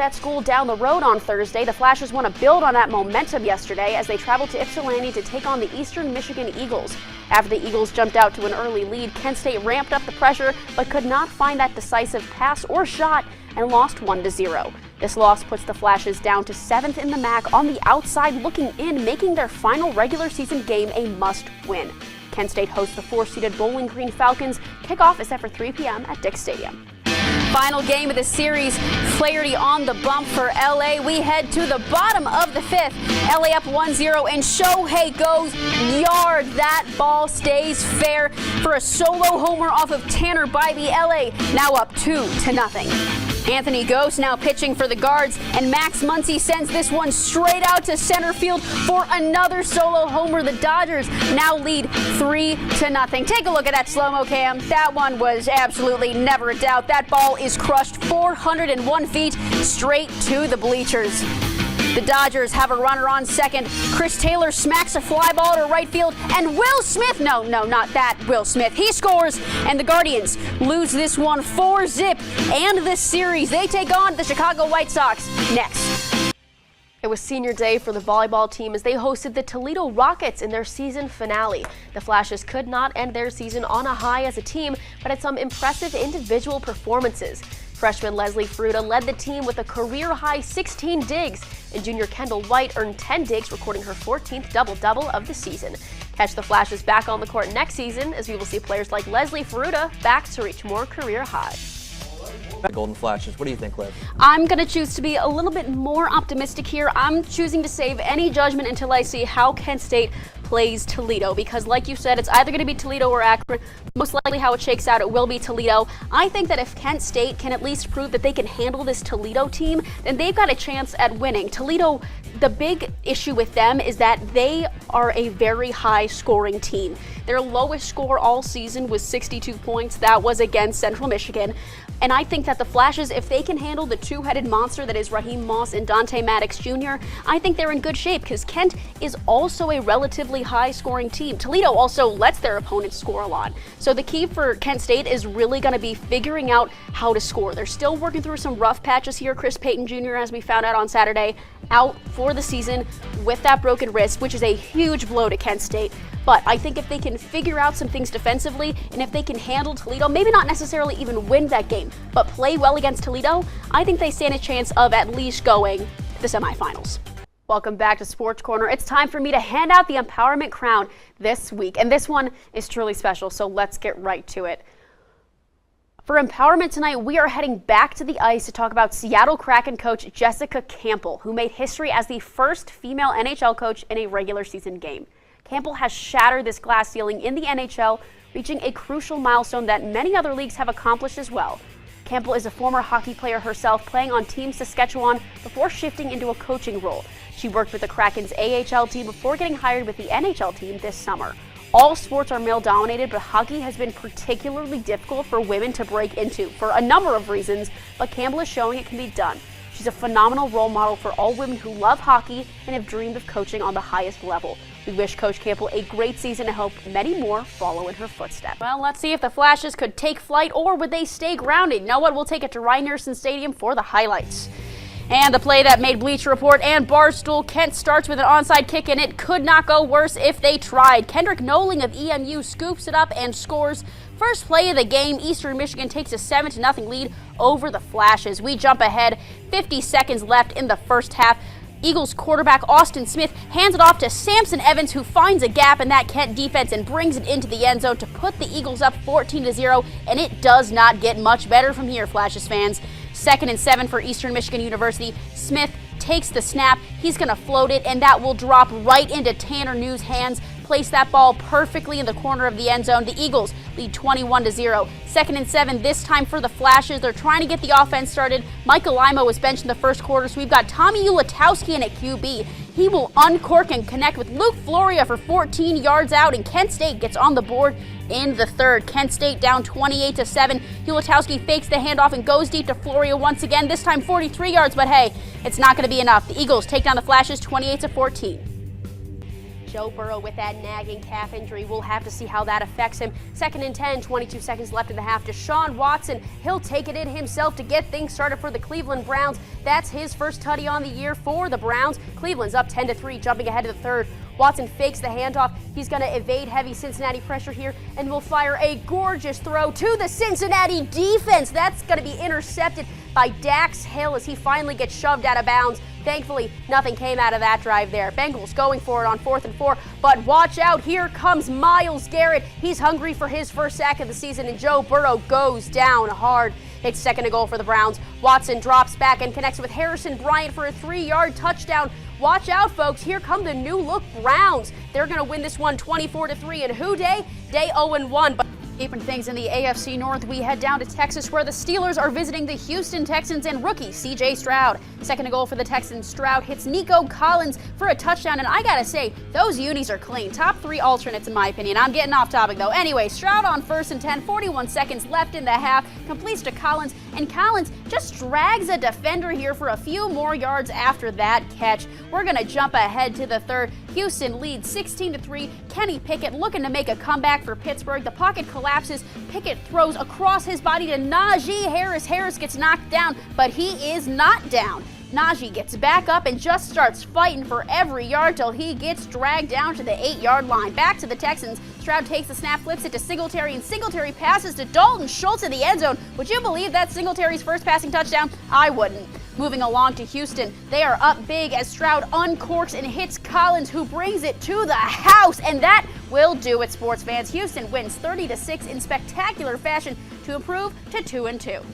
At school down the road on Thursday, the Flashes want to build on that momentum yesterday as they traveled to Ypsilanti to take on the Eastern Michigan Eagles. After the Eagles jumped out to an early lead, Kent State ramped up the pressure but could not find that decisive pass or shot and lost 1-0. This loss puts the Flashes down to 7th in the MAC on the outside looking in, making their final regular season game a must-win. Kent State hosts the 4-seeded Bowling Green Falcons. Kickoff is set for 3 p.m. at Dick's Stadium. Final game of the series, Flaherty on the bump for LA. We head to the bottom of the 5th. LA up 1-0 and Shohei goes yard. That ball stays fair for a solo homer off of Tanner Bybee. LA now up 2-0. Anthony Gose now pitching for the Guards, and Max Muncy sends this one straight out to center field for another solo homer. The Dodgers now lead 3-0. Take a look at that slow-mo cam. That one was absolutely never a doubt. That ball is crushed 401 feet straight to the bleachers. The Dodgers have a runner on second. Chris Taylor smacks a fly ball to right field, and Will Smith, no, not that Will Smith, he scores, and the Guardians lose this one 4-0, and this series, they take on the Chicago White Sox next. It was senior day for the volleyball team as they hosted the Toledo Rockets in their season finale. The Flashes could not end their season on a high as a team, but had some impressive individual performances. Freshman Leslie Fruta led the team with a career-high 16 digs, and junior Kendall White earned 10 digs, recording her 14th double-double of the season. Catch the Flashes back on the court next season as we will see players like Leslie Fruta back to reach more career highs. Golden Flashes. What do you think, Liv? I'm going to choose to be a little bit more optimistic here. I'm choosing to save any judgment until I see how Kent State plays Toledo, because like you said, it's either going to be Toledo or Akron. Most likely how it shakes out, it will be Toledo. I think that if Kent State can at least prove that they can handle this Toledo team, then they've got a chance at winning. Toledo, the big issue with them is that they are a very high scoring team. Their lowest score all season was 62 points. That was against Central Michigan. And I think that the Flashes, if they can handle the two-headed monster that is Raheem Moss and Dante Maddox Jr., I think they're in good shape because Kent is also a relatively high-scoring team. Toledo also lets their opponents score a lot. So the key for Kent State is really going to be figuring out how to score. They're still working through some rough patches here. Chris Payton Jr., as we found out on Saturday, out for the season with that broken wrist, which is a huge blow to Kent State. But I think if they can figure out some things defensively, and if they can handle Toledo, maybe not necessarily even win that game, but play well against Toledo, I think they stand a chance of at least going to the semifinals. Welcome back to Sports Corner. It's time for me to hand out the Empowerment Crown this week, and this one is truly special, so let's get right to it. For Empowerment tonight, we are heading back to the ice to talk about Seattle Kraken coach Jessica Campbell, who made history as the first female NHL coach in a regular season game. Campbell has shattered this glass ceiling in the NHL, reaching a crucial milestone that many other leagues have accomplished as well. Campbell is a former hockey player herself, playing on Team Saskatchewan before shifting into a coaching role. She worked with the Kraken's AHL team before getting hired with the NHL team this summer. All sports are male-dominated, but hockey has been particularly difficult for women to break into for a number of reasons, but Campbell is showing it can be done. She's a phenomenal role model for all women who love hockey and have dreamed of coaching on the highest level. We wish Coach Campbell a great season and hope many more follow in her footsteps. Well, let's see if the Flashes could take flight or would they stay grounded. You know what? We'll take it to Rynearson Stadium for the highlights. And the play that made Bleacher Report and Barstool, Kent starts with an onside kick, and it could not go worse if they tried. Kendrick Noling of EMU scoops it up and scores. First play of the game, Eastern Michigan takes a 7-0 lead over the Flashes. We jump ahead, 50 seconds left in the first half. Eagles quarterback Austin Smith hands it off to Samson Evans, who finds a gap in that Kent defense and brings it into the end zone to put the Eagles up 14-0, and it does not get much better from here, Flashes fans. 2nd and 7 for Eastern Michigan University. Smith takes the snap, he's going to float it, and that will drop right into Tanner New's hands. Place that ball perfectly in the corner of the end zone. The Eagles lead 21-0. 2nd and 7 this time for the Flashes. They're trying to get the offense started. Michael Lima was benched in the first quarter, so we've got Tommy Ulatowski in at QB. He will uncork and connect with Luke Floria for 14 yards out, and Kent State gets on the board in the third. Kent State down 28-7. Ulatowski fakes the handoff and goes deep to Floria once again, this time 43 yards, but hey, it's not going to be enough. The Eagles take down the Flashes 28-14. Joe Burrow with that nagging calf injury. We'll have to see how that affects him. 2nd and 10, 22 seconds left in the half. Deshaun Watson, he'll take it in himself to get things started for the Cleveland Browns. That's his first tutty on the year for the Browns. Cleveland's up 10-3, jumping ahead of the third. Watson fakes the handoff. He's going to evade heavy Cincinnati pressure here and will fire a gorgeous throw to the Cincinnati defense. That's going to be intercepted by Dax Hill as he finally gets shoved out of bounds. Thankfully, nothing came out of that drive there. Bengals going for it on 4th and 4, but watch out. Here comes Myles Garrett. He's hungry for his first sack of the season, and Joe Burrow goes down hard. It's 2nd and goal for the Browns. Watson drops back and connects with Harrison Bryant for a 3-yard touchdown. Watch out, folks. Here come the new look Browns. They're going to win this one 24-3. And who day? Day 0-1. But keeping things in the AFC North, we head down to Texas where the Steelers are visiting the Houston Texans and rookie C.J. Stroud. 2nd and goal for the Texans. Stroud hits Nico Collins for a touchdown, and I gotta say, those unis are clean. Top 3 alternates in my opinion. I'm getting off topic though. Anyway, Stroud on 1st and 10, 41 seconds left in the half, completes to Collins, and Collins just drags a defender here for a few more yards after that catch. We're gonna jump ahead to the third. Houston leads 16-3. Kenny Pickett looking to make a comeback for Pittsburgh. The pocket collapses. Pickett throws across his body to Najee Harris. Harris gets knocked down, but he is not down. Najee gets back up and just starts fighting for every yard till he gets dragged down to the 8-yard line. Back to the Texans. Stroud takes the snap, flips it to Singletary, and Singletary passes to Dalton Schultz in the end zone. Would you believe that's Singletary's first passing touchdown? I wouldn't. Moving along to Houston, they are up big as Stroud uncorks and hits Collins, who brings it to the house, and that will do it, sports fans. Houston wins 30-6 in spectacular fashion to improve to 2-2.